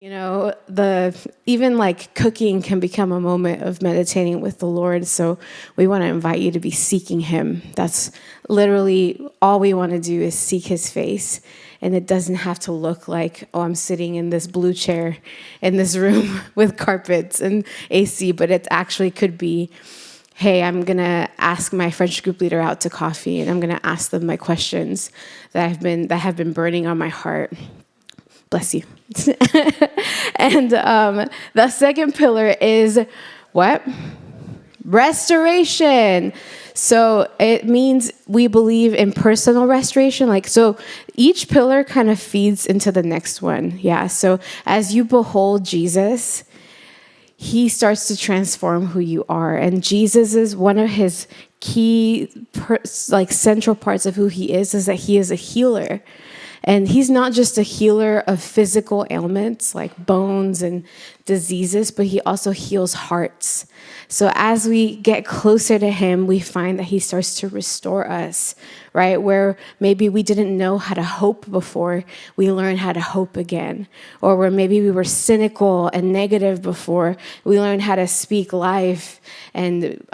You know, the even like cooking can become a moment of meditating with the Lord. So we want to invite you to be seeking him. That's literally all we want to do is seek his face. And it doesn't have to look like, oh, I'm sitting in this blue chair in this room with carpets and AC, but it actually could be, hey, I'm going to ask my French group leader out to coffee, and I'm going to ask them my questions that have been burning on my heart. Bless you. And the second pillar is what? Restoration. So it means we believe in personal restoration. So each pillar kind of feeds into the next one. Yeah. So as you behold Jesus, he starts to transform who you are. And Jesus is one of his key, central parts of who he is that he is a healer. And he's not just a healer of physical ailments like bones and diseases, but he also heals hearts. So as we get closer to him, we find that he starts to restore us, right? Where maybe we didn't know how to hope before, we learn how to hope again. Or where maybe we were cynical and negative before, we learn how to speak life and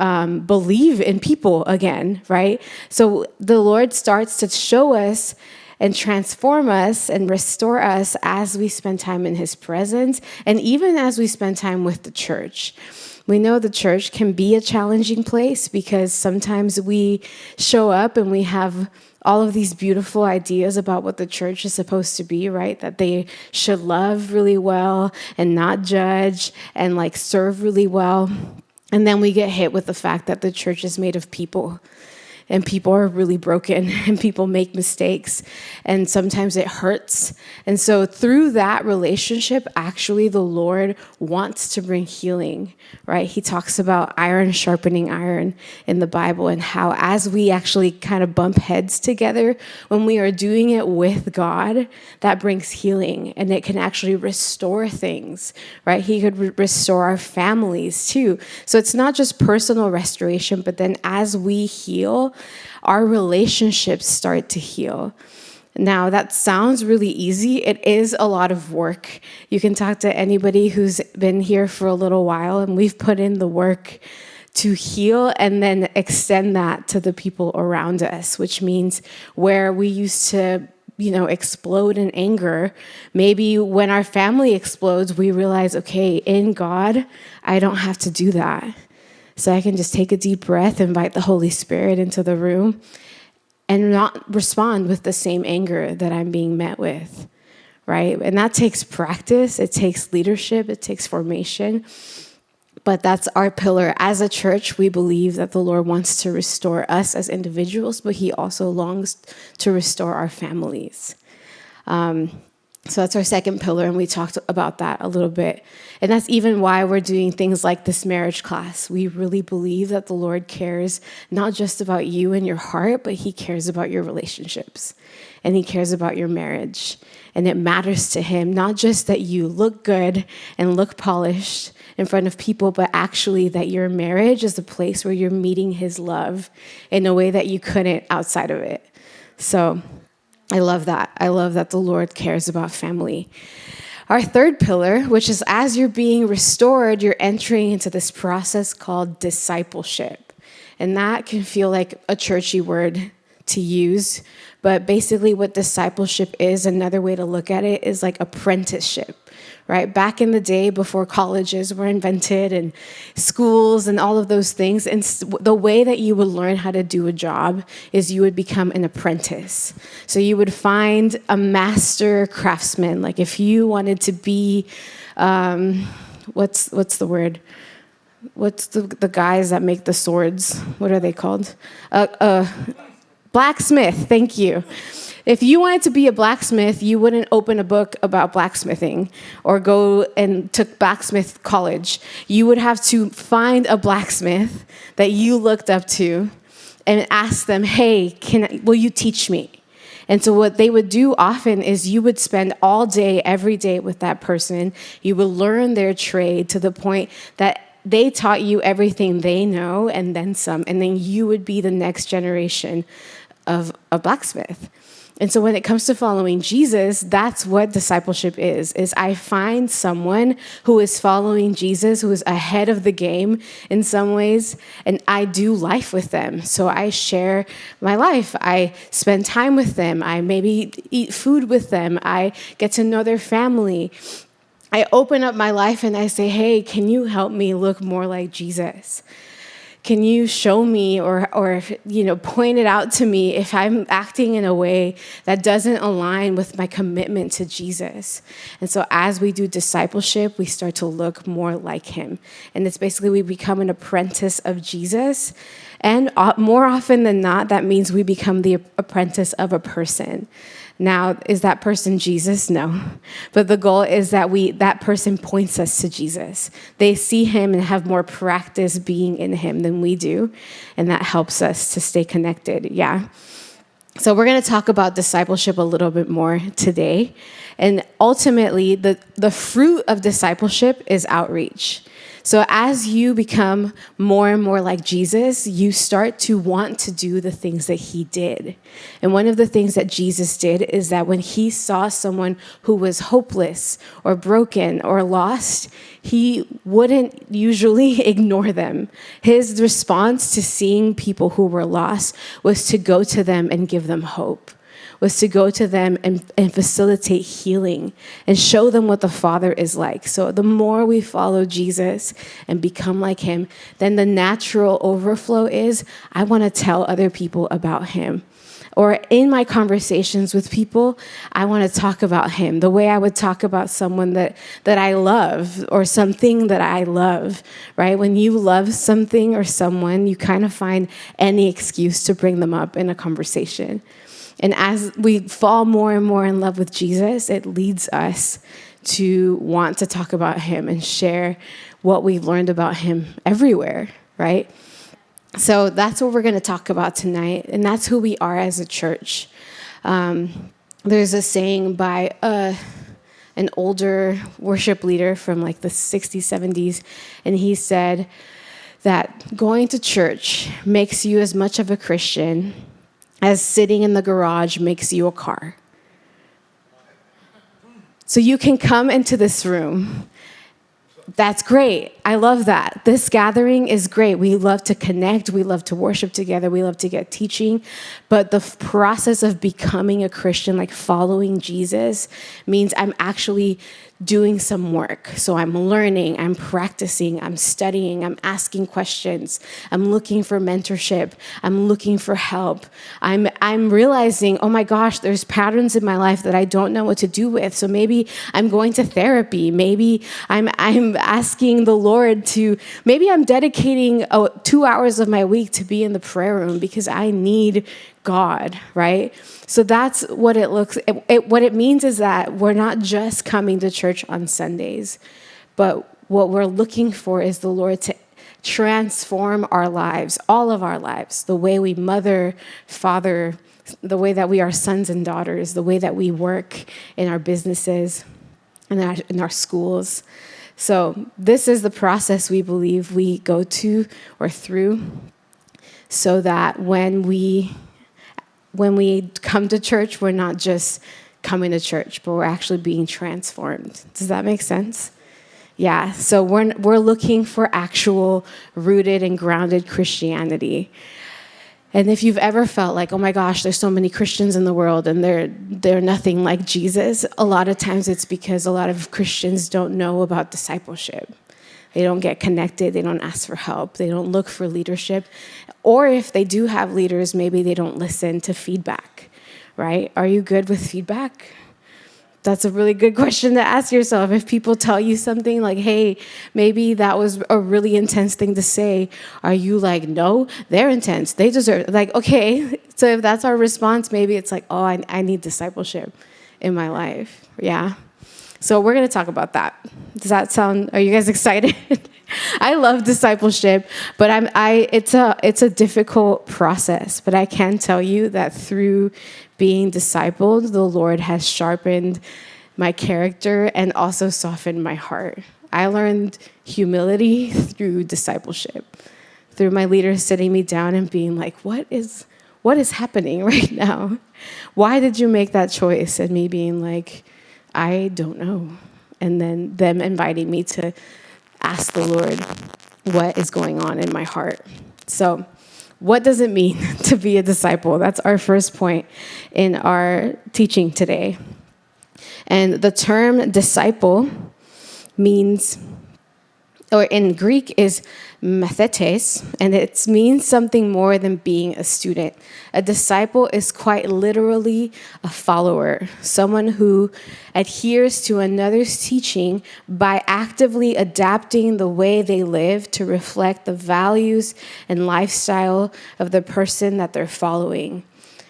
believe in people again, right? So the Lord starts to show us and transform us and restore us as we spend time in his presence, and even as we spend time with the church. We know the church can be a challenging place because sometimes we show up and we have all of these beautiful ideas about what the church is supposed to be, right? That they should love really well and not judge and serve really well. And then we get hit with the fact that the church is made of people. And people are really broken, and people make mistakes, and sometimes it hurts. And so through that relationship, actually, the Lord wants to bring healing, right? He talks about iron sharpening iron in the Bible, and how as we actually kind of bump heads together, when we are doing it with God, that brings healing, and it can actually restore things, right? He could restore our families too. So it's not just personal restoration, but then as we heal, our relationships start to heal. Now, that sounds really easy. It is a lot of work. You can talk to anybody who's been here for a little while, and we've put in the work to heal and then extend that to the people around us, which means where we used to explode in anger. Maybe when our family explodes, we realize, okay, in God, I don't have to do that. So I can just take a deep breath, invite the Holy Spirit into the room, and not respond with the same anger that I'm being met with, right? And that takes practice. It takes leadership. It takes formation. But that's our pillar. As a church, we believe that the Lord wants to restore us as individuals, but he also longs to restore our families. So that's our second pillar, and we talked about that a little bit. And that's even why we're doing things like this marriage class. We really believe that the Lord cares not just about you and your heart, but he cares about your relationships, and he cares about your marriage. And it matters to him, not just that you look good and look polished in front of people, but actually that your marriage is a place where you're meeting his love in a way that you couldn't outside of it. So I love that. I love that the Lord cares about family. Our third pillar, which is as you're being restored, you're entering into this process called discipleship. And that can feel like a churchy word to use. But basically what discipleship is, another way to look at it, is like apprenticeship. Right? Back in the day before colleges were invented and schools and all of those things, and the way that you would learn how to do a job is you would become an apprentice. So you would find a master craftsman. Like if you wanted to be, what's the word? What's the guys that make the swords? What are they called? Blacksmith. Thank you. If you wanted to be a blacksmith, you wouldn't open a book about blacksmithing or go and took blacksmith college. You would have to find a blacksmith that you looked up to and ask them, hey, will you teach me? And so what they would do often is you would spend all day, every day with that person. You would learn their trade to the point that they taught you everything they know and then some. And then you would be the next generation of a blacksmith. And so when it comes to following Jesus, that's what discipleship is I find someone who is following Jesus, who is ahead of the game in some ways, and I do life with them. So I share my life. I spend time with them. I maybe eat food with them. I get to know their family. I open up my life and I say, hey, can you help me look more like Jesus? Can you show me or point it out to me if I'm acting in a way that doesn't align with my commitment to Jesus? And so as we do discipleship, we start to look more like him. And it's basically we become an apprentice of Jesus. And more often than not, that means we become the apprentice of a person. Now, is that person Jesus? No. But the goal is that that person points us to Jesus. They see him and have more practice being in him than we do. And that helps us to stay connected. Yeah. So we're going to talk about discipleship a little bit more today. And ultimately, the fruit of discipleship is outreach. So as you become more and more like Jesus, you start to want to do the things that he did. And one of the things that Jesus did is that when he saw someone who was hopeless or broken or lost, he wouldn't usually ignore them. His response to seeing people who were lost was to go to them and give them hope. Was to go to them and facilitate healing and show them what the Father is like. So the more we follow Jesus and become like him, then the natural overflow is, I want to tell other people about him. Or in my conversations with people, I want to talk about him the way I would talk about someone that I love or something that I love, right? When you love something or someone, you kind of find any excuse to bring them up in a conversation. And as we fall more and more in love with Jesus, it leads us to want to talk about him and share what we've learned about him everywhere, right? So that's what we're going to talk about tonight, and that's who we are as a church. There's a saying by an older worship leader from like the 60s, 70s, and he said that going to church makes you as much of a Christian as sitting in the garage makes you a car. So you can come into this room. That's great. I love that. This gathering is great. We love to connect. We love to worship together. We love to get teaching. But the process of becoming a Christian, like following Jesus, means I'm actually doing some work. So I'm learning, I'm practicing, I'm studying, I'm asking questions, I'm looking for mentorship, I'm looking for help. I'm realizing, oh my gosh, there's patterns in my life that I don't know what to do with. So maybe I'm going to therapy. Maybe I'm asking the Lord to, maybe I'm dedicating 2 hours of my week to be in the prayer room because I need God, right? So that's what it looks. What it means is that we're not just coming to church on Sundays, but what we're looking for is the Lord to transform our lives, all of our lives, the way we mother, father, the way that we are sons and daughters, the way that we work in our businesses, in our schools. So this is the process we believe we go to or through, so that when we come to church, we're not just coming to church, but we're actually being transformed. Does that make sense? Yeah, so we're looking for actual rooted and grounded Christianity. And if you've ever felt like, oh my gosh, there's so many Christians in the world and they're nothing like Jesus, a lot of times it's because a lot of Christians don't know about discipleship. They don't get connected. They don't ask for help. They don't look for leadership. Or if they do have leaders, maybe they don't listen to feedback, right? Are you good with feedback? That's a really good question to ask yourself. If people tell you something like, hey, maybe that was a really intense thing to say, are you like, no, they're intense. They deserve, like, okay. So if that's our response, maybe it's like, oh, I need discipleship in my life. Yeah. So we're going to talk about that. Does that sound, are you guys excited? I love discipleship, but it's a difficult process. But I can tell you that through being discipled, the Lord has sharpened my character and also softened my heart. I learned humility through discipleship, through my leaders sitting me down and being like, what is what is happening right now? Why did you make that choice? And me being like, I don't know. And then them inviting me to ask the Lord what is going on in my heart. So what does it mean to be a disciple? That's our first point in our teaching today. And the term disciple means, or in Greek is mathetes, and it means something more than being a student. A disciple is quite literally a follower, someone who adheres to another's teaching by actively adapting the way they live to reflect the values and lifestyle of the person that they're following.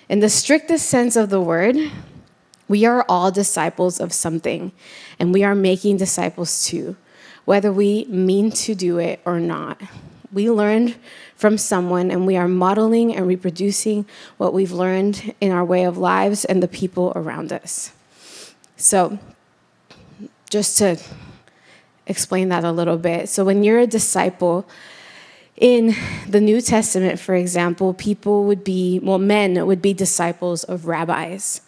In the strictest sense of the word, we are all disciples of something, and we are making disciples too, whether we mean to do it or not. We learned from someone, and we are modeling and reproducing what we've learned in our way of lives and the people around us. So just to explain that a little bit. So when you're a disciple, in the New Testament, for example, men would be disciples of rabbis.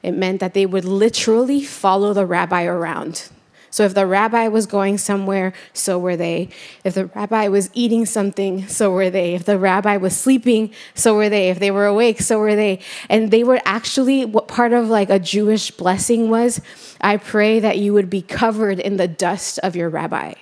It meant that they would literally follow the rabbi around. So if the rabbi was going somewhere, so were they. If the rabbi was eating something, so were they. If the rabbi was sleeping, so were they. If they were awake, so were they. And they were actually, what part of like a Jewish blessing was, I pray that you would be covered in the dust of your rabbi.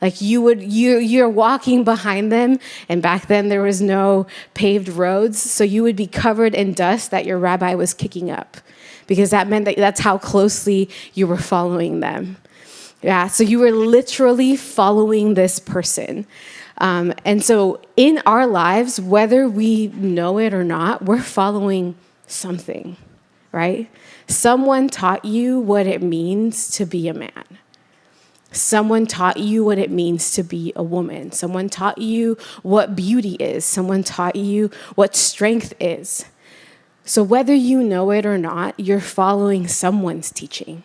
Like you're walking behind them, and back then there was no paved roads, so you would be covered in dust that your rabbi was kicking up, because that meant that that's how closely you were following them. Yeah, so you were literally following this person. And so in our lives, whether we know it or not, we're following something, right? Someone taught you what it means to be a man. Someone taught you what it means to be a woman. Someone taught you what beauty is. Someone taught you what strength is. So whether you know it or not, you're following someone's teaching.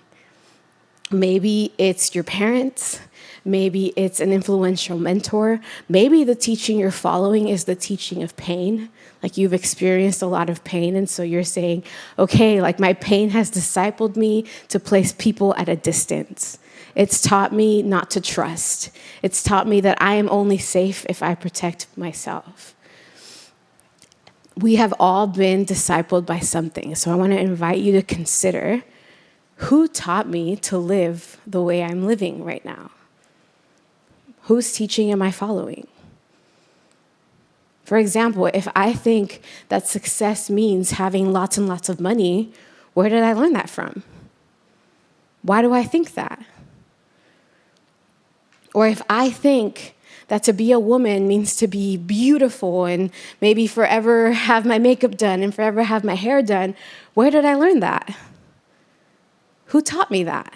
Maybe it's your parents. Maybe it's an influential mentor. Maybe the teaching you're following is the teaching of pain. Like you've experienced a lot of pain, and so you're saying, okay, like my pain has discipled me to place people at a distance. It's taught me not to trust. It's taught me that I am only safe if I protect myself. We have all been discipled by something. So I want to invite you to consider, who taught me to live the way I'm living right now? Whose teaching am I following? For example, if I think that success means having lots and lots of money, where did I learn that from? Why do I think that? Or if I think that to be a woman means to be beautiful and maybe forever have my makeup done and forever have my hair done, where did I learn that? Who taught me that?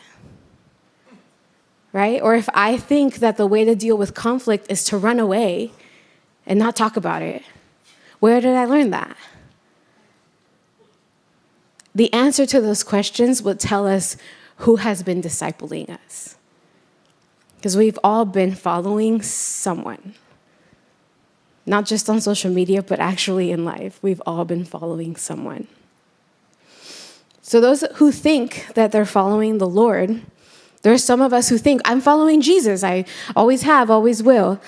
Right? Or if I think that the way to deal with conflict is to run away and not talk about it, where did I learn that? The answer to those questions will tell us who has been discipling us. Because we've all been following someone. Not just on social media, but actually in life. We've all been following someone. So those who think that they're following the Lord, there's some of us who think, I'm following Jesus. I always have, always will.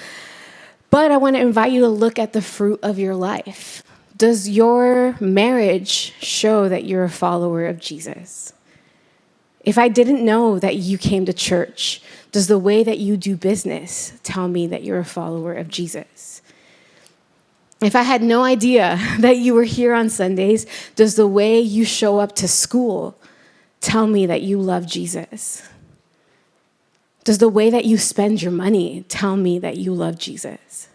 But I want to invite you to look at the fruit of your life. Does your marriage show that you're a follower of Jesus? If I didn't know that you came to church, does the way that you do business tell me that you're a follower of Jesus? If I had no idea that you were here on Sundays, does the way you show up to school tell me that you love Jesus? Does the way that you spend your money tell me that you love Jesus?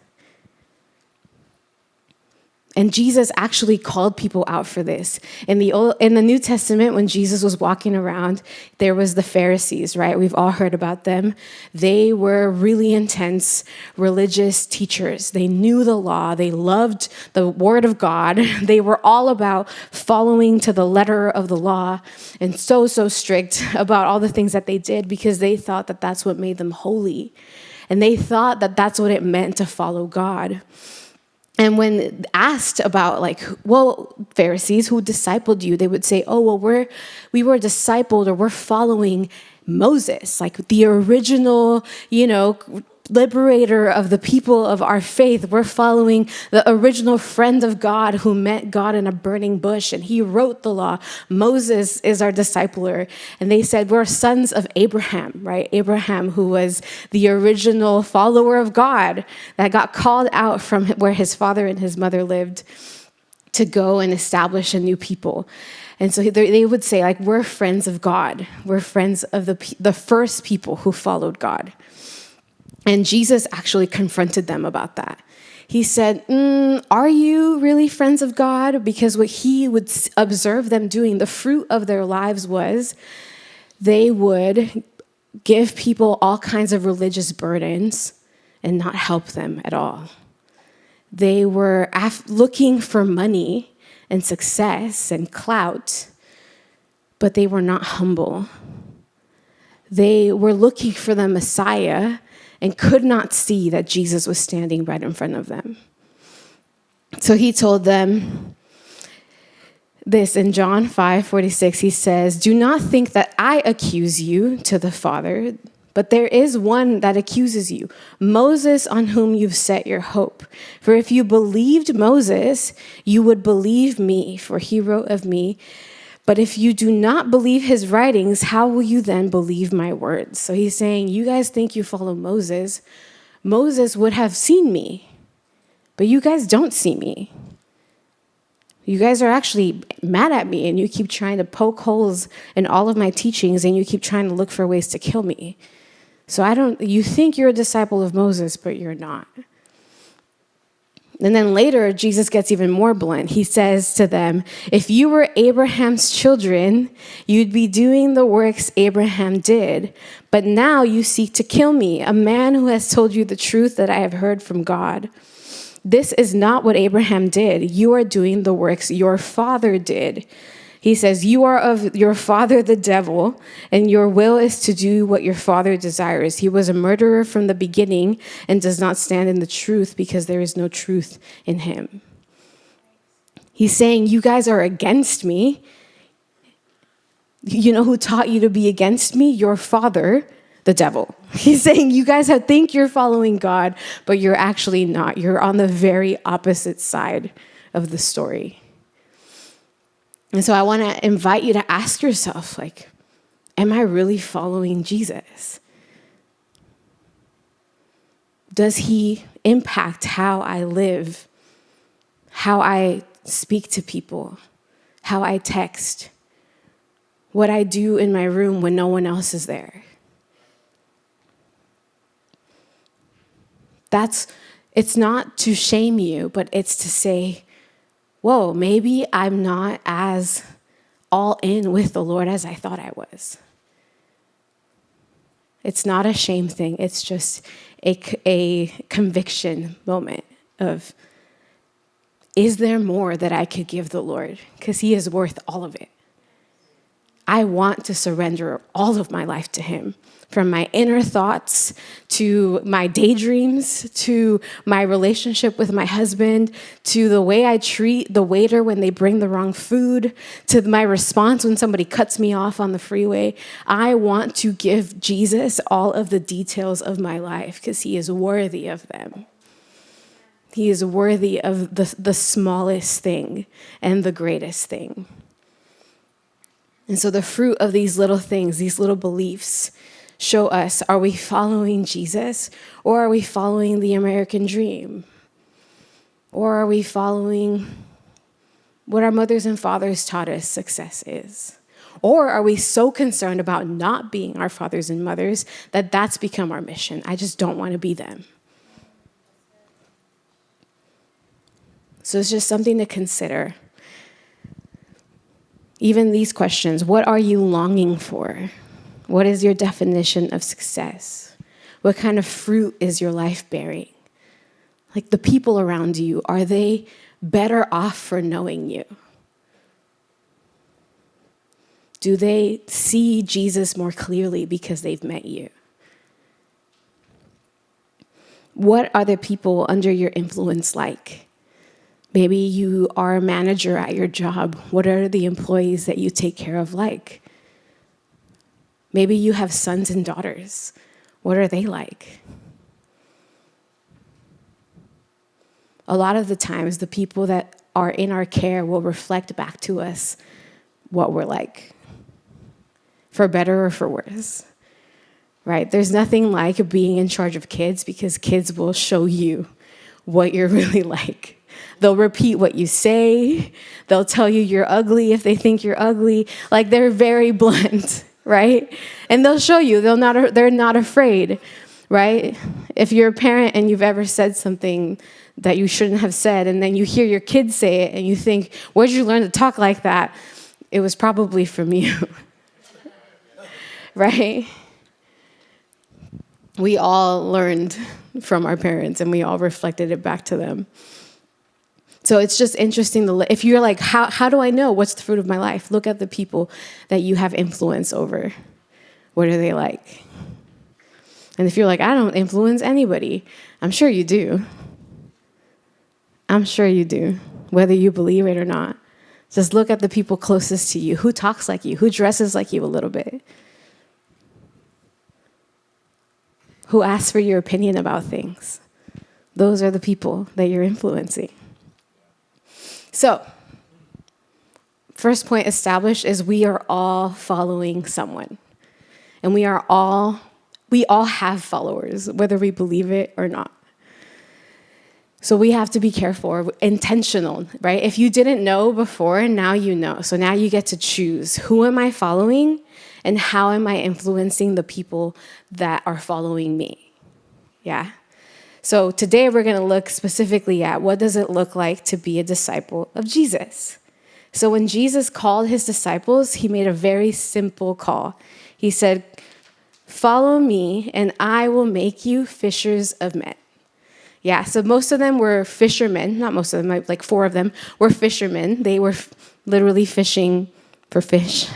And Jesus actually called people out for this. In the New Testament, when Jesus was walking around, there was the Pharisees, right? We've all heard about them. They were really intense religious teachers. They knew the law. They loved the word of God. They were all about following to the letter of the law, and so strict about all the things that they did, because they thought that that's what made them holy. And they thought that that's what it meant to follow God. And when asked about well, Pharisees, who discipled you, they would say, oh, well, we were discipled, or we're following Moses, like the original, liberator of the people of our faith. We're following the original friend of God who met God in a burning bush, and he wrote the law. Moses is our discipler. And they said, we're sons of Abraham, right? Abraham, who was the original follower of God that got called out from where his father and his mother lived to go and establish a new people. And so they would say, we're friends of God. We're friends of the first people who followed God. And Jesus actually confronted them about that. He said, are you really friends of God? Because what he would observe them doing, the fruit of their lives was they would give people all kinds of religious burdens and not help them at all. They were looking for money and success and clout, but they were not humble. They were looking for the Messiah and could not see that Jesus was standing right in front of them. So he told them this in John 5:46. He says, do not think that I accuse you to the Father, but there is one that accuses you, Moses, on whom you've set your hope. For if you believed Moses, you would believe me, for he wrote of me. But if you do not believe his writings, how will you then believe my words? So he's saying, you guys think you follow Moses. Moses would have seen me, but you guys don't see me. You guys are actually mad at me, and you keep trying to poke holes in all of my teachings, and you keep trying to look for ways to kill me. So you think you're a disciple of Moses, but you're not. And then later, Jesus gets even more blunt. He says to them, if you were Abraham's children, you'd be doing the works Abraham did. But now you seek to kill me, a man who has told you the truth that I have heard from God. This is not what Abraham did. You are doing the works your father did. He says, you are of your father, the devil, and your will is to do what your father desires. He was a murderer from the beginning and does not stand in the truth because there is no truth in him. He's saying, you guys are against me. You know who taught you to be against me? Your father, the devil. He's saying, you guys think you're following God, but you're actually not. You're on the very opposite side of the story. And so I want to invite you to ask yourself, am I really following Jesus? Does he impact how I live, how I speak to people, how I text, what I do in my room when no one else is there? It's not to shame you, but it's to say, whoa, maybe I'm not as all in with the Lord as I thought I was. It's not a shame thing. It's just a conviction moment of, is there more that I could give the Lord? Because he is worth all of it. I want to surrender all of my life to him, from my inner thoughts to my daydreams, to my relationship with my husband, to the way I treat the waiter when they bring the wrong food, to my response when somebody cuts me off on the freeway. I want to give Jesus all of the details of my life because he is worthy of them. He is worthy of the smallest thing and the greatest thing. And so the fruit of these little things, these little beliefs, show us, are we following Jesus, or are we following the American dream? Or are we following what our mothers and fathers taught us success is? Or are we so concerned about not being our fathers and mothers that that's become our mission? I just don't want to be them. So it's just something to consider. Even these questions, what are you longing for? What is your definition of success? What kind of fruit is your life bearing? Like the people around you, are they better off for knowing you? Do they see Jesus more clearly because they've met you? What are the people under your influence like? Maybe you are a manager at your job. What are the employees that you take care of like? Maybe you have sons and daughters. What are they like? A lot of the times, the people that are in our care will reflect back to us what we're like, for better or for worse, right? There's nothing like being in charge of kids because kids will show you what you're really like. They'll repeat what you say. They'll tell you you're ugly if they think you're ugly. Like, they're very blunt, right? And they'll show you. They're not afraid, right? If you're a parent and you've ever said something that you shouldn't have said, and then you hear your kids say it, and you think, where'd you learn to talk like that? It was probably from you, right? We all learned from our parents, and we all reflected it back to them. So it's just interesting if you're like, how do I know what's the fruit of my life? Look at the people that you have influence over. What are they like? And if you're like, I don't influence anybody, I'm sure you do. I'm sure you do, whether you believe it or not. Just look at the people closest to you. Who talks like you? Who dresses like you a little bit? Who asks for your opinion about things? Those are the people that you're influencing. So, first point established is we are all following someone. And we all have followers, whether we believe it or not. So we have to be careful, intentional, right? If you didn't know before, now you know. So now you get to choose, who am I following and how am I influencing the people that are following me? Yeah. So today we're going to look specifically at what does it look like to be a disciple of Jesus. So when Jesus called his disciples, he made a very simple call. He said, "Follow me and I will make you fishers of men." Yeah, so most of them were fishermen. Not most of them, like 4 of them were fishermen. They were literally fishing for fish.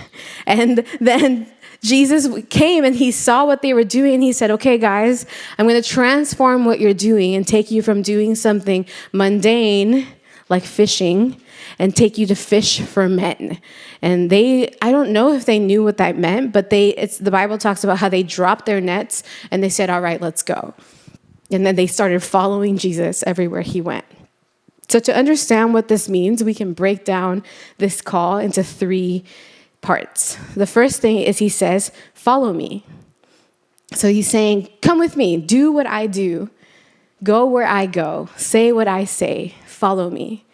And then Jesus came and he saw what they were doing and he said, okay, guys, I'm going to transform what you're doing and take you from doing something mundane, like fishing, and take you to fish for men. And I don't know if they knew what that meant, but the Bible talks about how they dropped their nets and they said, all right, let's go. And then they started following Jesus everywhere he went. So to understand what this means, we can break down this call into 3 parts. The first thing is he says, follow me. So he's saying, come with me, do what I do, go where I go, say what I say, follow me.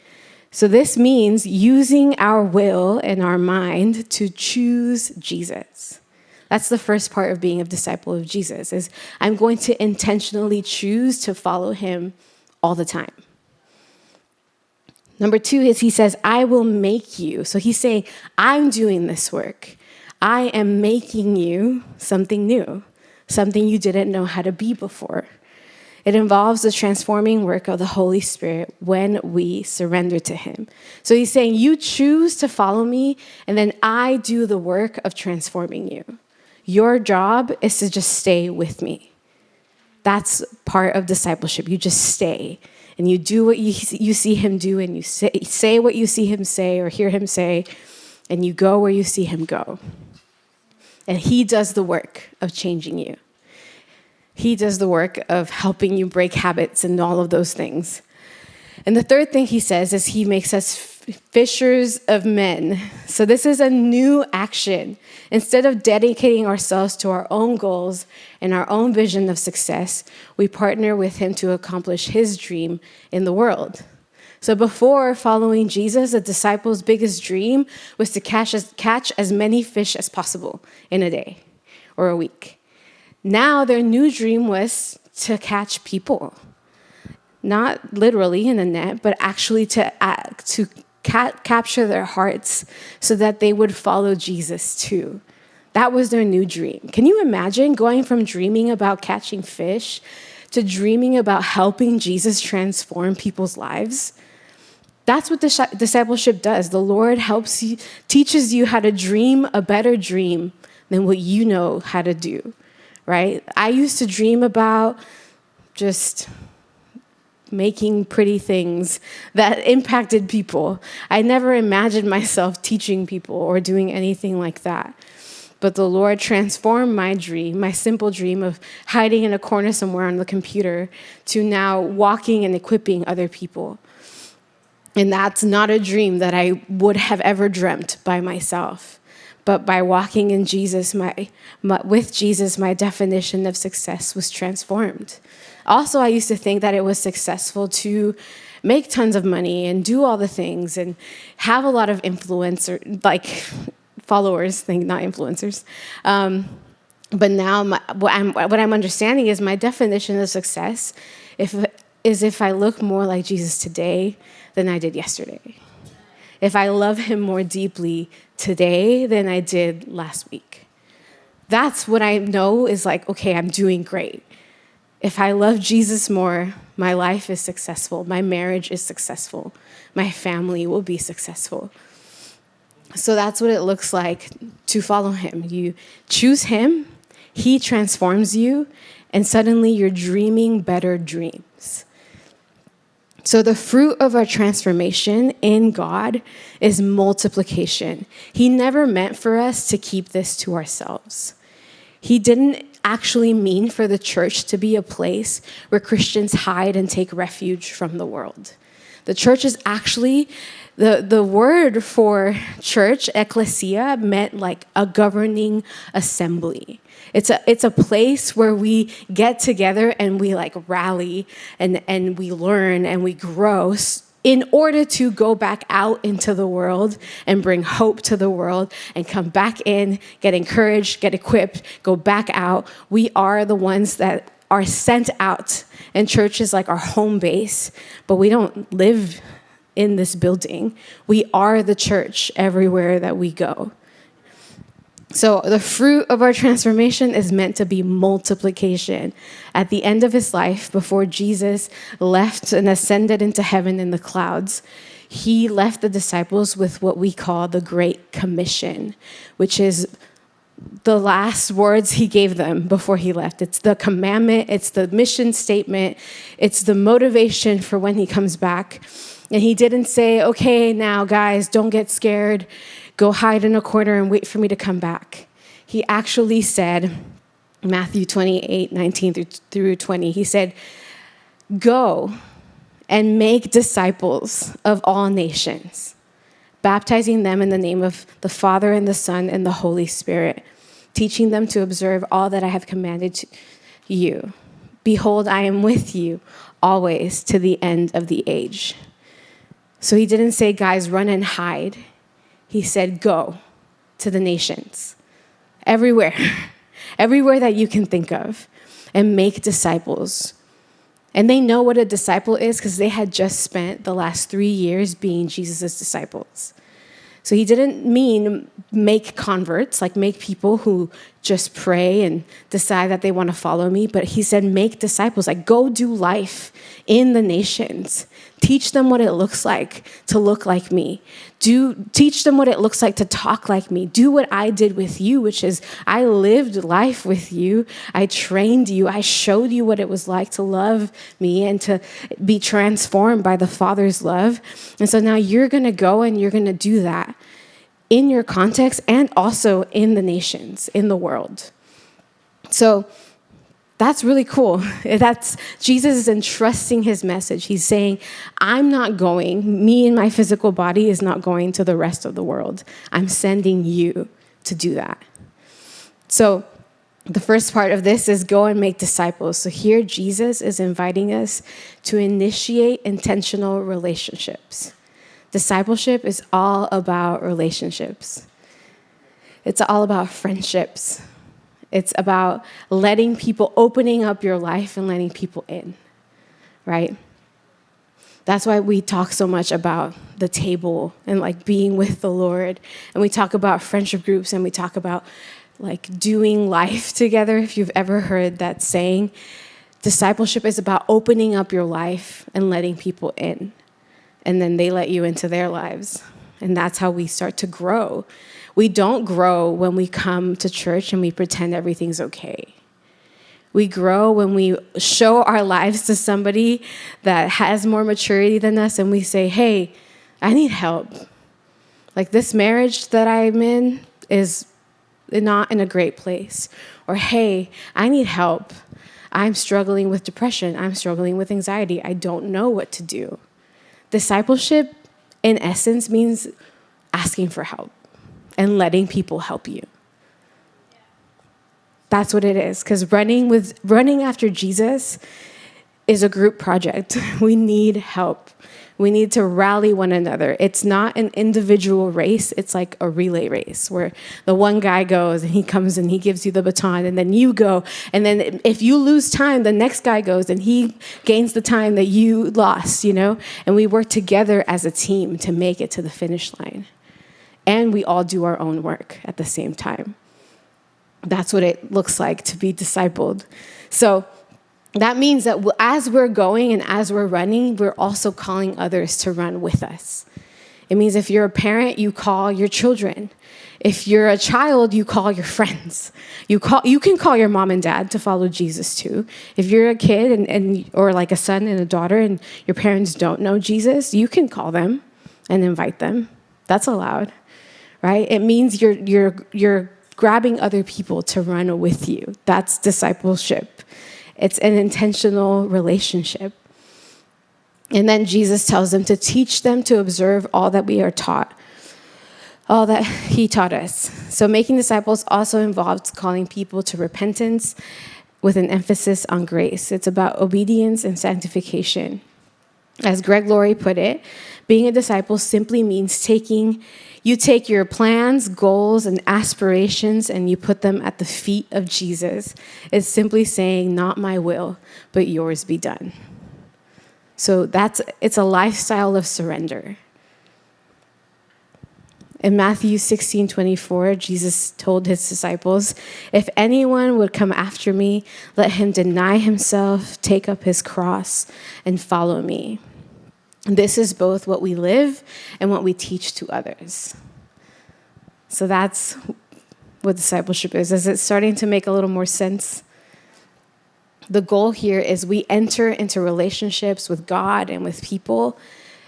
So this means using our will and our mind to choose Jesus. That's the first part of being a disciple of Jesus, is I'm going to intentionally choose to follow him all the time. Number 2 is he says, I will make you. So he's saying, I'm doing this work. I am making you something new, something you didn't know how to be before. It involves the transforming work of the Holy Spirit when we surrender to him. So he's saying, you choose to follow me, and then I do the work of transforming you. Your job is to just stay with me. That's part of discipleship. You just stay, and you do what you see him do, and you say what you see him say or hear him say, and you go where you see him go. And he does the work of changing you. He does the work of helping you break habits and all of those things. And the third thing he says is he makes us fishers of men. So this is a new action. Instead of dedicating ourselves to our own goals and our own vision of success, we partner with him to accomplish his dream in the world. So before following Jesus, the disciples' biggest dream was to catch as many fish as possible in a day or a week. Now their new dream was to catch people. Not literally in a net, but actually to capture their hearts so that they would follow Jesus too. That was their new dream. Can you imagine going from dreaming about catching fish to dreaming about helping Jesus transform people's lives? That's what discipleship does. The Lord teaches you how to dream a better dream than what you know how to do, right? I used to dream about just making pretty things that impacted people. I never imagined myself teaching people or doing anything like that. But the Lord transformed my dream, my simple dream of hiding in a corner somewhere on the computer, to now walking and equipping other people. And that's not a dream that I would have ever dreamt by myself. But by walking in Jesus, with Jesus, my definition of success was transformed. Also, I used to think that it was successful to make tons of money and do all the things and have a lot of influence, or like followers, not influencers. But now what I'm understanding is my definition of success is if I look more like Jesus today than I did yesterday. If I love him more deeply today than I did last week. That's what I know is like, okay, I'm doing great. If I love Jesus more, my life is successful. My marriage is successful. My family will be successful. So that's what it looks like to follow him. You choose him, he transforms you, and suddenly you're dreaming better dreams. So the fruit of our transformation in God is multiplication. He never meant for us to keep this to ourselves. He didn't actually mean for the church to be a place where Christians hide and take refuge from the world. The church is actually, the word for church, ecclesia, meant like a governing assembly. It's a place where we get together and we like rally and we learn and we grow in order to go back out into the world and bring hope to the world and come back in, get encouraged, get equipped, go back out. We are the ones that are sent out, and church is like our home base, but we don't live in this building. We are the church everywhere that we go. So the fruit of our transformation is meant to be multiplication. At the end of his life, before Jesus left and ascended into heaven in the clouds, he left the disciples with what we call the Great Commission, which is the last words he gave them before he left. It's the commandment, it's the mission statement, it's the motivation for when he comes back. And he didn't say, okay, now guys, don't get scared. Go hide in a corner and wait for me to come back. He actually said, Matthew 28:19 through 20, he said, go and make disciples of all nations, baptizing them in the name of the Father and the Son and the Holy Spirit, teaching them to observe all that I have commanded to you. Behold, I am with you always to the end of the age. So he didn't say, guys, run and hide. He said, go to the nations, everywhere, everywhere that you can think of, and make disciples. And they know what a disciple is because they had just spent the last 3 years being Jesus' disciples. So he didn't mean make converts, like make people who just pray and decide that they want to follow me, but he said make disciples, like go do life in the nations. Teach them what it looks like to look like me. Teach them what it looks like to talk like me. Do what I did with you, which is I lived life with you. I trained you. I showed you what it was like to love me and to be transformed by the Father's love. And so now you're going to go and you're going to do that in your context and also in the nations, in the world. So that's really cool. That's Jesus is entrusting his message. He's saying, I'm not going, me and my physical body is not going to the rest of the world. I'm sending you to do that. So the first part of this is go and make disciples. So here Jesus is inviting us to initiate intentional relationships. Discipleship is all about relationships. It's all about friendships. It's about letting people, opening up your life and letting people in, right? That's why we talk so much about the table and like being with the Lord. And we talk about friendship groups and we talk about like doing life together. If you've ever heard that saying, discipleship is about opening up your life and letting people in. And then they let you into their lives. And that's how we start to grow. We don't grow when we come to church and we pretend everything's okay. We grow when we show our lives to somebody that has more maturity than us and we say, hey, I need help. Like this marriage that I'm in is not in a great place. Or, hey, I need help. I'm struggling with depression. I'm struggling with anxiety. I don't know what to do. Discipleship, in essence, means asking for help and letting people help you. That's what it is. Because running after Jesus is a group project. We need help. We need to rally one another. It's not an individual race. It's like a relay race where the one guy goes and he comes and he gives you the baton and then you go. And then if you lose time, the next guy goes and he gains the time that you lost, And we work together as a team to make it to the finish line. And we all do our own work at the same time. That's what it looks like to be discipled. So that means that as we're going and as we're running, we're also calling others to run with us. It means if you're a parent, you call your children. If you're a child, you call your friends. You can call your mom and dad to follow Jesus too. If you're a kid or like a son and a daughter and your parents don't know Jesus, you can call them and invite them. That's allowed, right? It means you're grabbing other people to run with you. That's discipleship. It's an intentional relationship. And then Jesus tells them to teach them to observe all that we are taught, all that he taught us. So making disciples also involves calling people to repentance with an emphasis on grace. It's about obedience and sanctification. As Greg Laurie put it, being a disciple simply means you take your plans, goals, and aspirations and you put them at the feet of Jesus. It's simply saying, not my will, but yours be done. So it's a lifestyle of surrender. In Matthew 16:24, Jesus told his disciples, if anyone would come after me, let him deny himself, take up his cross, and follow me. This is both what we live and what we teach to others. So that's what discipleship is. Is it starting to make a little more sense? The goal here is we enter into relationships with God and with people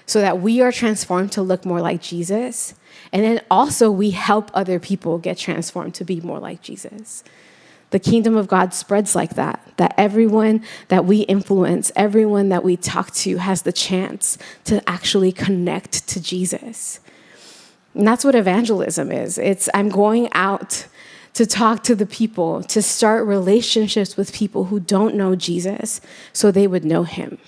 so that we are transformed to look more like Jesus. And then also we help other people get transformed to be more like Jesus. The kingdom of God spreads like that everyone that we influence, everyone that we talk to has the chance to actually connect to Jesus. And that's what evangelism is. I'm going out to talk to the people, to start relationships with people who don't know Jesus so they would know him.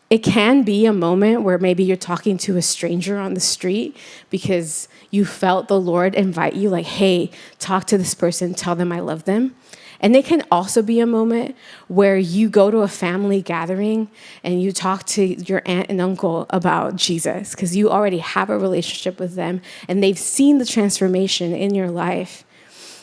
It can be a moment where maybe you're talking to a stranger on the street because you felt the Lord invite you, like, hey, talk to this person, tell them I love them. And it can also be a moment where you go to a family gathering and you talk to your aunt and uncle about Jesus because you already have a relationship with them and they've seen the transformation in your life.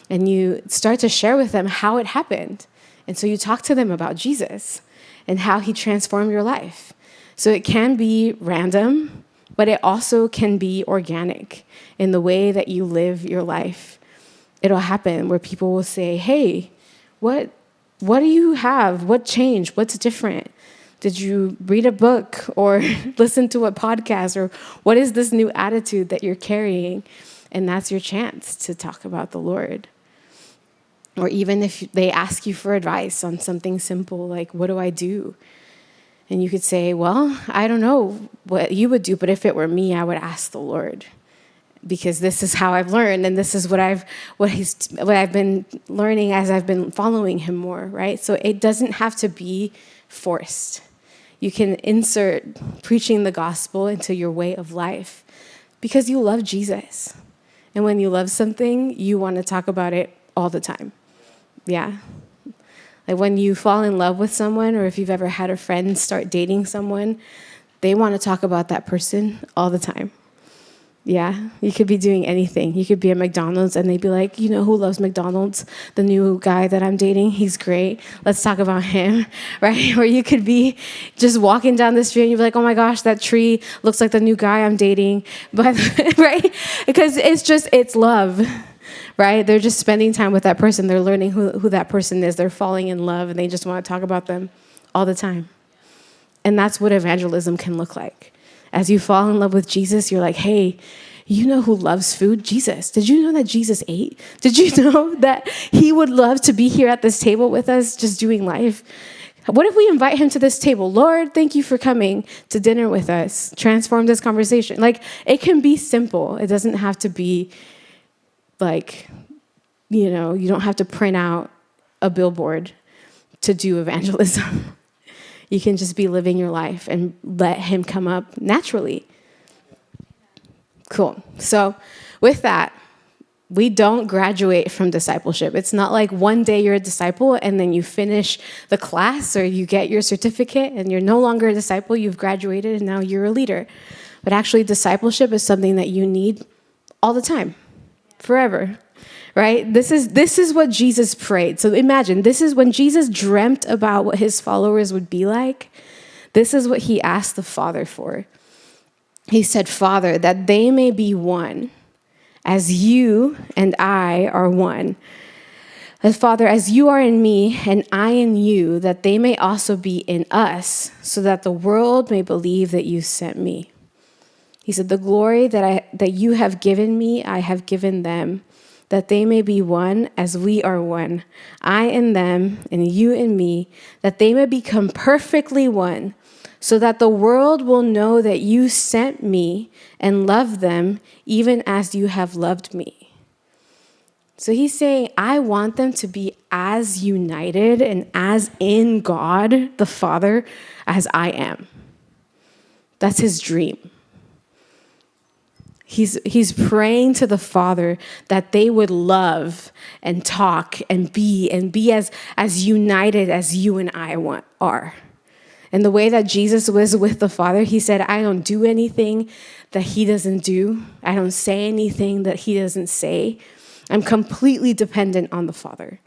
And you start to share with them how it happened. And so you talk to them about Jesus and how he transformed your life. So it can be random, but it also can be organic in the way that you live your life. It'll happen where people will say, hey, what do you have? What changed? What's different? Did you read a book or listen to a podcast? Or what is this new attitude that you're carrying? And that's your chance to talk about the Lord. Or even if they ask you for advice on something simple, like, what do I do? And you could say, well, I don't know what you would do, but if it were me, I would ask the Lord. Because this is how I've learned, and this is what I've been learning as I've been following him more, right? So it doesn't have to be forced. You can insert preaching the gospel into your way of life because you love Jesus. And when you love something, you want to talk about it all the time. Yeah. Like when you fall in love with someone, or if you've ever had a friend start dating someone, they want to talk about that person all the time. Yeah, you could be doing anything. You could be at McDonald's and they'd be like, you know who loves McDonald's? The new guy that I'm dating, he's great. Let's talk about him, right? Or you could be just walking down the street and you'd be like, oh my gosh, that tree looks like the new guy I'm dating. But right? Because it's love. right? They're just spending time with that person. They're learning who that person is. They're falling in love, and they just want to talk about them all the time. And that's what evangelism can look like. As you fall in love with Jesus, you're like, hey, you know who loves food? Jesus. Did you know that Jesus ate? Did you know that he would love to be here at this table with us, just doing life? What if we invite him to this table? Lord, thank you for coming to dinner with us. Transform this conversation. Like, it can be simple. It doesn't have to be like, you don't have to print out a billboard to do evangelism. You can just be living your life and let him come up naturally. Cool. So with that, we don't graduate from discipleship. It's not like one day you're a disciple and then you finish the class or you get your certificate and you're no longer a disciple, you've graduated and now you're a leader. But actually, discipleship is something that you need all the time, forever, right? This is what Jesus prayed. So imagine, this is when Jesus dreamt about what his followers would be like. This is what he asked the Father for. He said, Father, that they may be one, as you and I are one. As Father, as you are in me and I in you, that they may also be in us, so that the world may believe that you sent me. He said, the glory that you have given me, I have given them, that they may be one as we are one. I in them and you in me, that they may become perfectly one, so that the world will know that you sent me and loved them even as you have loved me. So he's saying, I want them to be as united and as in God, the Father, as I am. That's his dream. He's praying to the Father that they would love and talk and be as united as you and I are. And the way that Jesus was with the Father, he said, I don't do anything that he doesn't do. I don't say anything that he doesn't say. I'm completely dependent on the Father.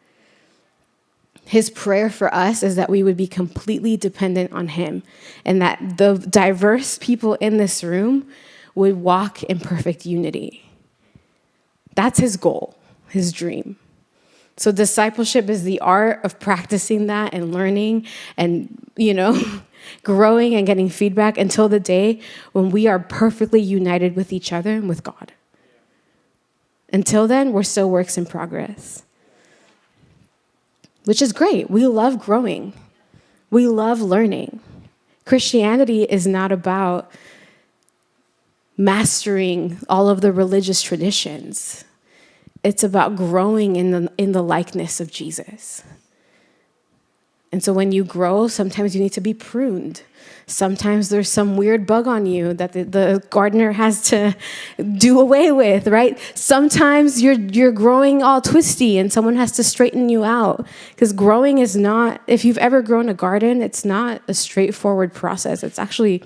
His prayer for us is that we would be completely dependent on him, and that the diverse people in this room would walk in perfect unity. That's his goal, his dream. So discipleship is the art of practicing that and learning and, growing and getting feedback until the day when we are perfectly united with each other and with God. Until then, we're still works in progress, which is great. We love growing. We love learning. Christianity is not about mastering all of the religious traditions. It's about growing in the likeness of Jesus. And so when you grow, sometimes you need to be pruned. Sometimes there's some weird bug on you that the gardener has to do away with, right? Sometimes you're growing all twisty and someone has to straighten you out. Because growing is not, if you've ever grown a garden, it's not a straightforward process. It's actually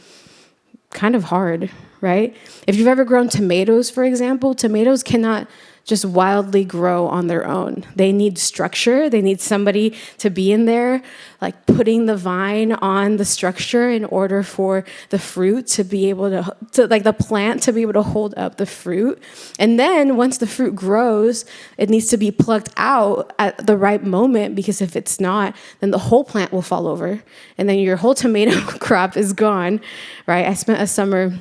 kind of hard, right? If you've ever grown tomatoes, for example, tomatoes cannot just wildly grow on their own. They need structure. They need somebody to be in there, like putting the vine on the structure in order for the fruit to be able to like the plant to be able to hold up the fruit. And then once the fruit grows, it needs to be plucked out at the right moment, because if it's not, then the whole plant will fall over. And then your whole tomato crop is gone, right? I spent a summer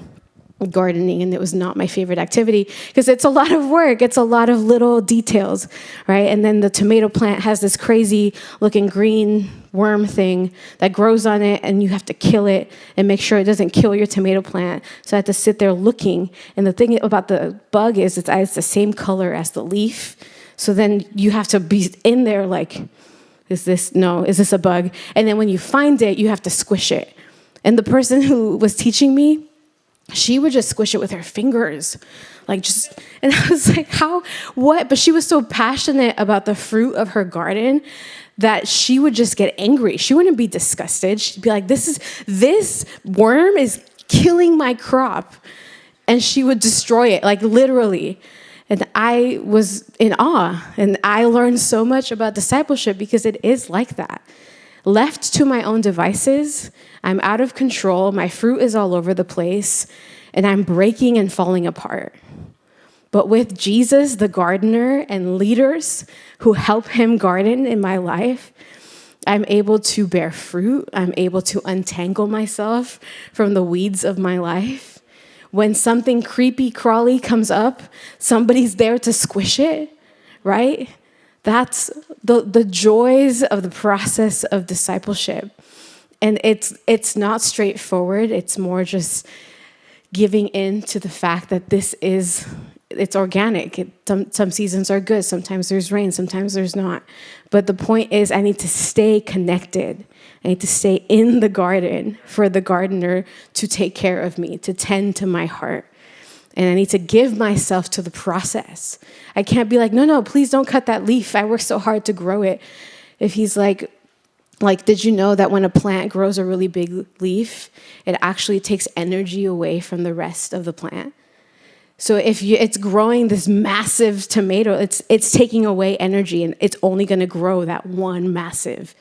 gardening, and it was not my favorite activity because it's a lot of work. It's a lot of little details, right? And then the tomato plant has this crazy looking green worm thing that grows on it, and you have to kill it and make sure it doesn't kill your tomato plant. So I had to sit there looking. And the thing about the bug is it's the same color as the leaf. So then you have to be in there like, is this a bug? And then when you find it, you have to squish it. And the person who was teaching me, she would just squish it with her fingers, and I was like, what? But she was so passionate about the fruit of her garden that she would just get angry. She wouldn't be disgusted. She'd be like, this worm is killing my crop. And she would destroy it, like literally. And I was in awe. And I learned so much about discipleship because it is like that. Left to my own devices, I'm out of control, my fruit is all over the place, and I'm breaking and falling apart. But with Jesus, the gardener, and leaders who help him garden in my life, I'm able to bear fruit. I'm able to untangle myself from the weeds of my life. When something creepy crawly comes up, somebody's there to squish it, right? That's the joys of the process of discipleship. And it's not straightforward. It's more just giving in to the fact that it's organic. Some seasons are good. Sometimes there's rain. Sometimes there's not. But the point is, I need to stay connected. I need to stay in the garden for the gardener to take care of me, to tend to my heart. And I need to give myself to the process. I can't be like, no, please don't cut that leaf. I worked so hard to grow it. If he's like, did you know that when a plant grows a really big leaf, it actually takes energy away from the rest of the plant? So if it's growing this massive tomato, it's taking away energy, and it's only going to grow that one massive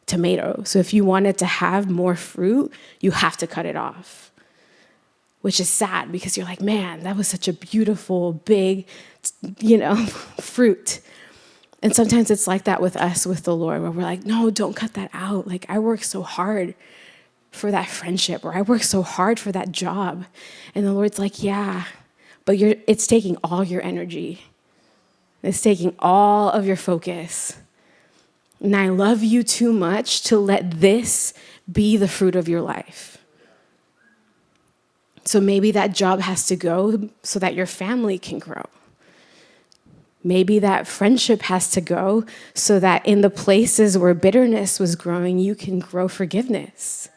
tomato. So if you want it to have more fruit, you have to cut it off, which is sad because you're like, man, that was such a beautiful, big, fruit. And sometimes it's like that with us, with the Lord, where we're like, no, don't cut that out. Like, I worked so hard for that friendship, or I worked so hard for that job. And the Lord's like, yeah, but it's taking all your energy. It's taking all of your focus. And I love you too much to let this be the fruit of your life. So maybe that job has to go so that your family can grow. Maybe that friendship has to go so that in the places where bitterness was growing, you can grow forgiveness.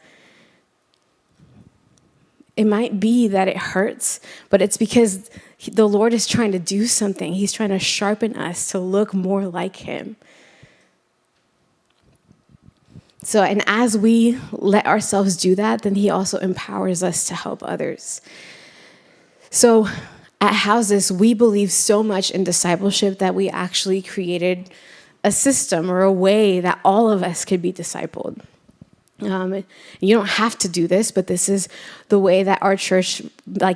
It might be that it hurts, but it's because the Lord is trying to do something. He's trying to sharpen us to look more like him. So, and as we let ourselves do that, then he also empowers us to help others. So at Houses, we believe so much in discipleship that we actually created a system or a way that all of us could be discipled. You don't have to do this, but this is the way that our church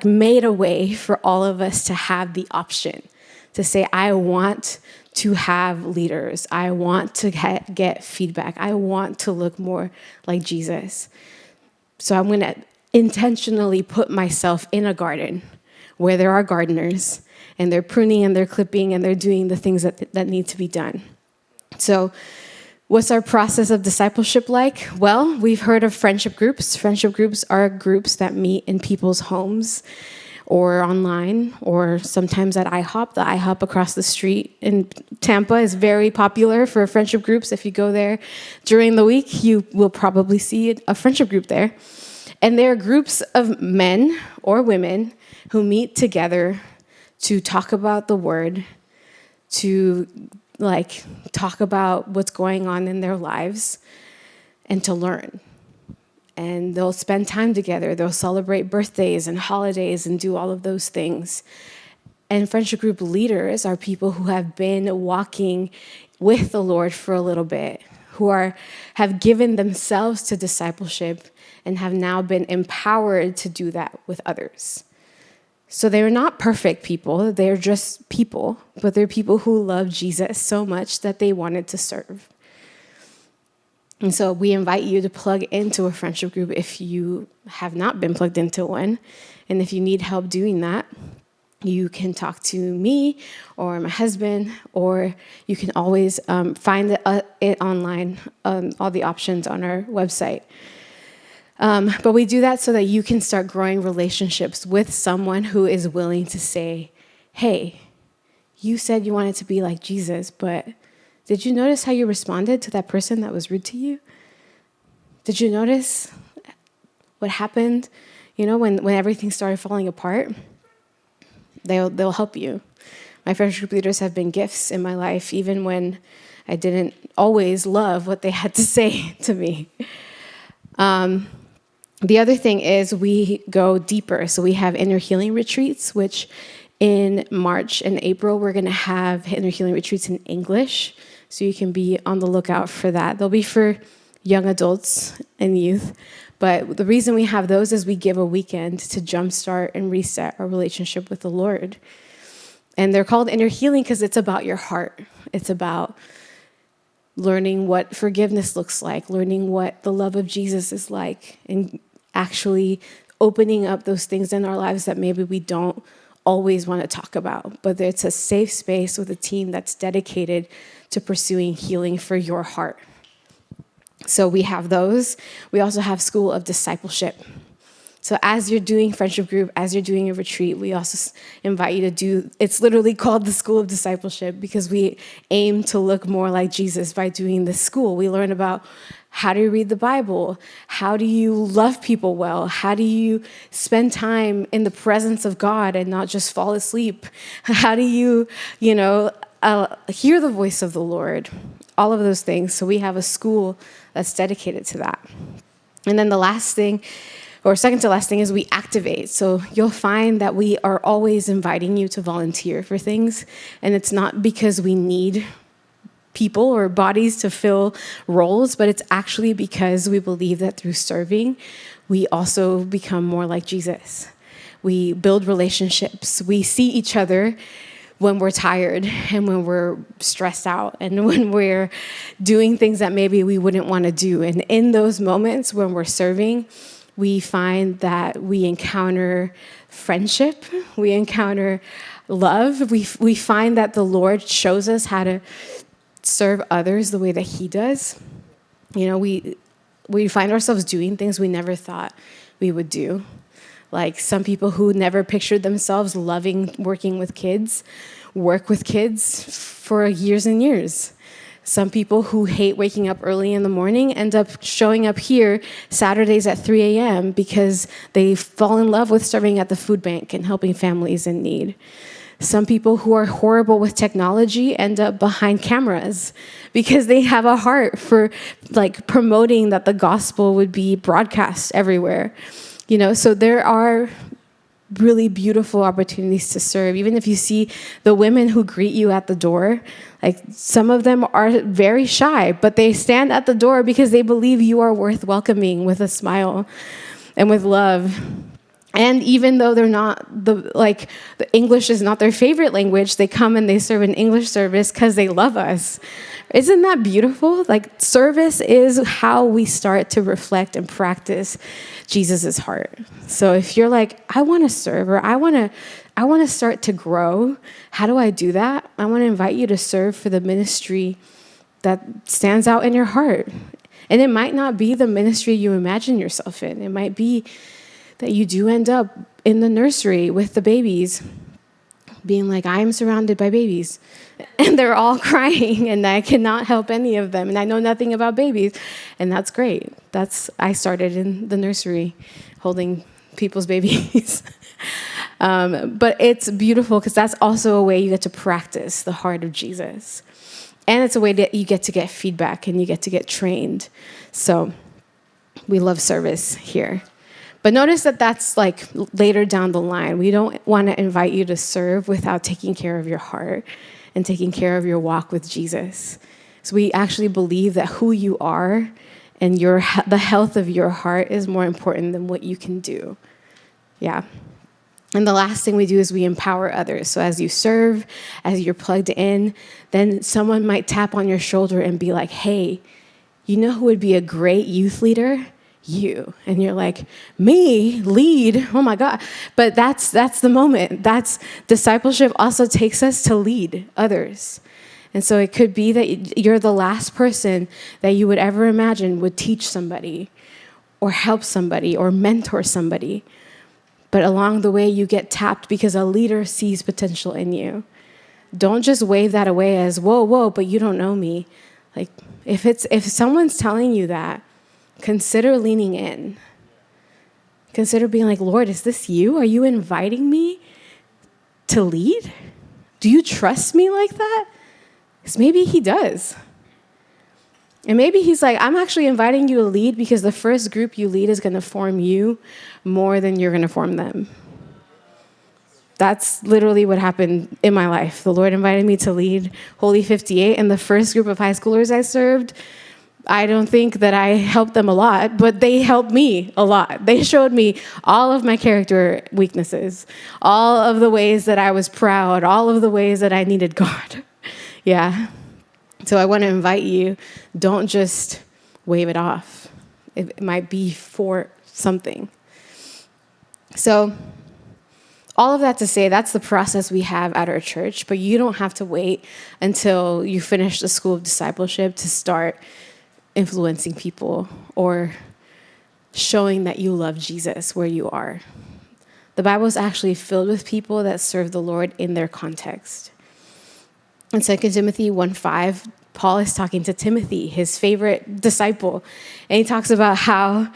made a way for all of us to have the option to say, I want to have leaders. I want to get feedback. I want to look more like Jesus. So I'm going to intentionally put myself in a garden where there are gardeners, and they're pruning and they're clipping and they're doing the things that need to be done. So what's our process of discipleship like? Well, we've heard of friendship groups. Friendship groups are groups that meet in people's homes or online, or sometimes at IHOP. The IHOP across the street in Tampa is very popular for friendship groups. If you go there during the week, you will probably see a friendship group there. And they're groups of men or women who meet together to talk about the word, to talk about what's going on in their lives, and to learn. And they'll spend time together. They'll celebrate birthdays and holidays and do all of those things. And friendship group leaders are people who have been walking with the Lord for a little bit, who have given themselves to discipleship and have now been empowered to do that with others. So they're not perfect people. They're just people, but they're people who love Jesus so much that they wanted to serve. And so we invite you to plug into a friendship group if you have not been plugged into one. And if you need help doing that, you can talk to me or my husband, or you can always find it online, all the options on our website. But we do that so that you can start growing relationships with someone who is willing to say, hey, you said you wanted to be like Jesus, but did you notice how you responded to that person that was rude to you? Did you notice what happened, when everything started falling apart? They'll help you. My friendship group leaders have been gifts in my life, even when I didn't always love what they had to say to me. The other thing is we go deeper. So we have inner healing retreats, which in March and April, we're going to have inner healing retreats in English. So you can be on the lookout for that. They'll be for young adults and youth. But the reason we have those is we give a weekend to jumpstart and reset our relationship with the Lord. And they're called inner healing because it's about your heart. It's about learning what forgiveness looks like, learning what the love of Jesus is like, and actually opening up those things in our lives that maybe we don't always want to talk about. But it's a safe space with a team that's dedicated to pursuing healing for your heart. So we have those. We also have School of Discipleship. So as you're doing friendship group, as you're doing a retreat, we also invite you to do, it's literally called the School of Discipleship because we aim to look more like Jesus by doing this school. We learn about how do you read the Bible? How do you love people well? How do you spend time in the presence of God and not just fall asleep? How do you, hear the voice of the Lord? All of those things. So we have a school that's dedicated to that. And then the last thing, or second to last thing, is we activate. So you'll find that we are always inviting you to volunteer for things. And it's not because we need people or bodies to fill roles, but it's actually because we believe that through serving, we also become more like Jesus. We build relationships. We see each other when we're tired and when we're stressed out and when we're doing things that maybe we wouldn't want to do. And in those moments when we're serving, we find that we encounter friendship, we encounter love. We find that the Lord shows us how to serve others the way that he does. We find ourselves doing things we never thought we would do. Like some people who never pictured themselves loving working with kids, work with kids for years and years. Some people who hate waking up early in the morning end up showing up here Saturdays at 3 a.m. because they fall in love with serving at the food bank and helping families in need. Some people who are horrible with technology end up behind cameras because they have a heart for promoting that the gospel would be broadcast everywhere. So there are really beautiful opportunities to serve. Even if you see the women who greet you at the door, some of them are very shy, but they stand at the door because they believe you are worth welcoming with a smile and with love. And even though they're not the English is not their favorite language, they come and they serve an English service because they love us. Isn't that beautiful? Service is how we start to reflect and practice Jesus's heart. So if you're I want to serve, or I want to start to grow, how do I do that? I want to invite you to serve for the ministry that stands out in your heart. And it might not be the ministry you imagine yourself in. It might be that you do end up in the nursery with the babies, being I'm surrounded by babies, and they're all crying, and I cannot help any of them, and I know nothing about babies, and that's great. I started in the nursery, holding people's babies. But it's beautiful because that's also a way you get to practice the heart of Jesus, and it's a way that you get to get feedback and you get to get trained. So we love service here. But notice that that's later down the line. We don't want to invite you to serve without taking care of your heart and taking care of your walk with Jesus. So we actually believe that who you are and the health of your heart is more important than what you can do. Yeah. And the last thing we do is we empower others. So as you serve, as you're plugged in, then someone might tap on your shoulder and be like, hey, you know who would be a great youth leader? You. And you're me lead, oh my God. But that's the moment. Discipleship also takes us to lead others. And so it could be that you're the last person that you would ever imagine would teach somebody or help somebody or mentor somebody. But along the way, you get tapped because a leader sees potential in you. Don't just wave that away as, whoa, but you don't know me. If someone's telling you that, consider leaning in. Consider being Lord, is this you? Are you inviting me to lead? Do you trust me like that? Because maybe he does. And maybe he's I'm actually inviting you to lead because the first group you lead is going to form you more than you're going to form them. That's literally what happened in my life. The Lord invited me to lead Holy 58, and the first group of high schoolers I served, I don't think that I helped them a lot, but they helped me a lot. They showed me all of my character weaknesses, all of the ways that I was proud, all of the ways that I needed God. Yeah. So I want to invite you, don't just wave it off. It might be for something. So all of that to say, that's the process we have at our church, but you don't have to wait until you finish the school of discipleship to start influencing people or showing that you love Jesus where you are. The Bible is actually filled with people that serve the Lord in their context. In 2 Timothy 1:5, Paul is talking to Timothy, his favorite disciple, and he talks about how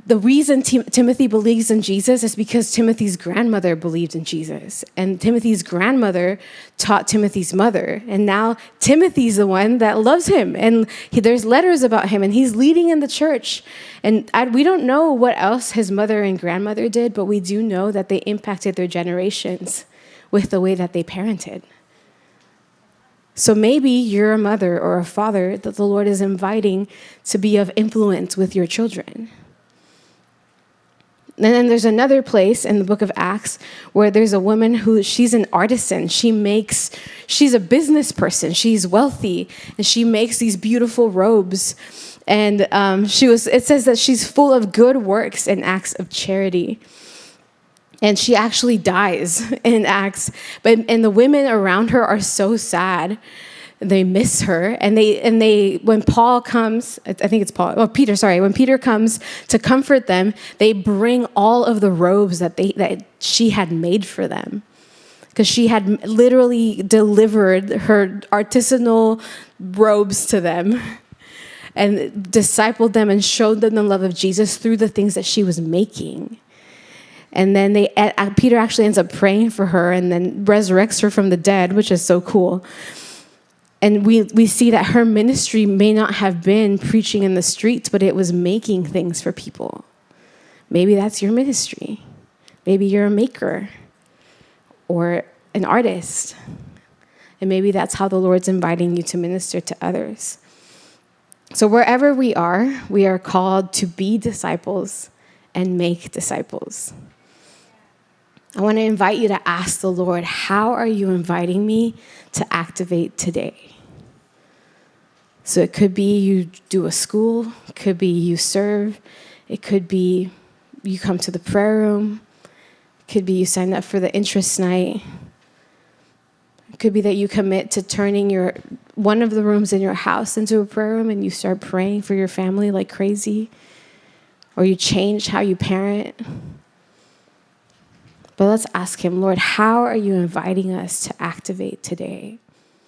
the reason Timothy believes in Jesus is because Timothy's grandmother believed in Jesus. And Timothy's grandmother taught Timothy's mother. And now Timothy's the one that loves him. And there's letters about him. And he's leading in the church. And we don't know what else his mother and grandmother did, but we do know that they impacted their generations with the way that they parented. So maybe you're a mother or a father that the Lord is inviting to be of influence with your children. And then there's another place in the book of Acts where there's a woman she's an artisan. She's a business person. She's wealthy, and she makes these beautiful robes. And it says that she's full of good works and acts of charity. And she actually dies in Acts. And the women around her are so sad. They miss her, and they when Paul comes, I think it's Paul, oh Peter, sorry, when Peter comes to comfort them, they bring all of the robes that she had made for them, because she had literally delivered her artisanal robes to them, and discipled them and showed them the love of Jesus through the things that she was making. And then Peter actually ends up praying for her, and then resurrects her from the dead, which is so cool. And we see that her ministry may not have been preaching in the streets, but it was making things for people. Maybe that's your ministry. Maybe you're a maker or an artist. And maybe that's how the Lord's inviting you to minister to others. So wherever we are called to be disciples and make disciples. I want to invite you to ask the Lord, how are you inviting me to activate today? So it could be you do a school, it could be you serve, it could be you come to the prayer room, it could be you sign up for the interest night, it could be that you commit to turning one of the rooms in your house into a prayer room and you start praying for your family like crazy, or you change how you parent. But let's ask him, Lord, how are you inviting us to activate today?